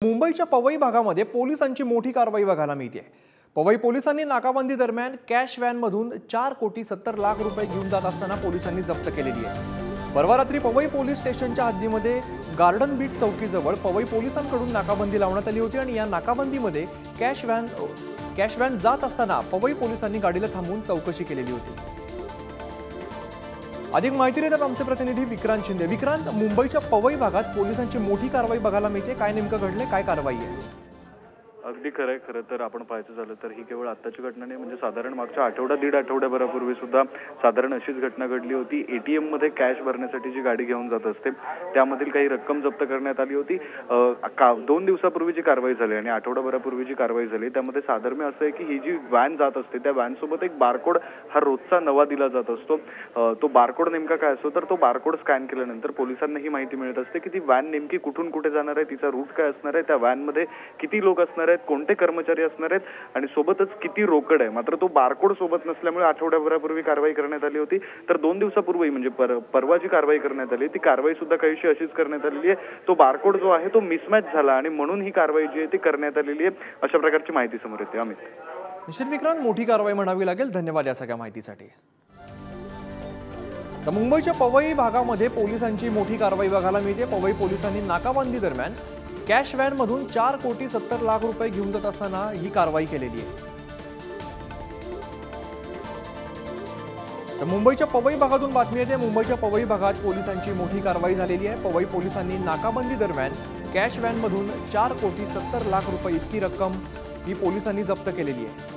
मुंबईच्या पवई भागामध्ये पोलिसांची मोठी कारवाई बघायला मिळते। पवई पोलिसांनी नाकाबंदी दरम्यान कॅश व्हॅन मधून 4,70,00,000 रुपये घेऊन जात असताना पोलिसांनी जप्त केलेली आहे। परवा रात्री पवई पोलीस स्टेशनच्या हद्दीमध्ये गार्डन बीट चौकीजवळ पवई पोलिसांकडून नाकाबंदी लावण्यात आली होती आणि या नाकाबंदीमध्ये कॅश व्हॅन जात असताना पवई पोलिसांनी गाडीला थांबवून चौकशी केलेली होती। अधिक माहिती देतात आमचे प्रतिनिधी विक्रांत शिंदे। विक्रांत, मुंबईच्या पवई भागात पोलिसांची मोठी कारवाई बघायला मिळते, काय नेमकं घडले, काय कारवाई आहे? अगदी खरंय। खरं तर आपण पाहायचं झालं तर ही केवळ आत्ताची घटना नाही, म्हणजे साधारण मागच्या दीड आठवड्याभरापूर्वी सुद्धा साधारण अशीच घटना घडली होती। एटीएम मध्ये कॅश भरण्यासाठी जी गाडी घेऊन जात असते त्यामधील काही रक्कम जप्त करण्यात आली होती। 2 दिवसापूर्वीची कारवाई झाली आणि आठवडाभरापूर्वीची कारवाई झाली। त्यामध्ये साधर्म्य असं आहे की ही जी व्हॅन जात असते त्या व्हॅन सोबत एक बारकोड हा रोजचा नवा दिला जात असतो। तो बारकोड नेमका काय असतो तर तो बारकोड स्कॅन केल्यानंतर पोलिसांना ही माहिती मिळत असते की ती व्हॅन नेमकी कुठून कुठे जाणार आहे, तिचा रूट काय असणार आहे, त्या व्हॅन मध्ये किती लोक असणार आहेत, कोणते कर्मचारी असणार आहेत आणि सोबतच किती रोकड आहे। मात्र तो बारकोड सोबत नसल्यामुळे आठवड्याभरापूर्वी कारवाई करण्यात आली होती। तर 2 दिवसापूर्वी म्हणजे परवा जी कारवाई करण्यात आली ती कारवाई सुद्धा काहीशी अशीच करण्यात आलेली आहे। तो बारकोड जो आहे तो मिसमॅच झाला आणि म्हणून ही कारवाई जी आहे ती करण्यात आलेली आहे, अशा प्रकारची माहिती समोर येते। अमित, निश्चित विक्रांत, मोठी कारवाई म्हणावी लागेल। धन्यवाद या सगळ्या माहितीसाठी। तर मुंबईच्या पवई भागामध्ये पोलिसांची मोठी कारवाई बघायला मिळते। पवई पोलिसांनी नाकाबंदी दरम्यान कॅश व्हॅन मधून 4,70,00,000 रुपये घेऊन जात असताना ही कारवाई केलेली आहे। तर मुंबईच्या पवई भागातून बातमी येते। मुंबईच्या पवई भागात पोलिसांची मोठी कारवाई झालेली आहे। पवई पोलिसांनी नाकाबंदी दरम्यान कॅश व्हॅन मधून 4,70,00,000 रुपये इतकी रक्कम ही पोलिसांनी जप्त केलेली आहे।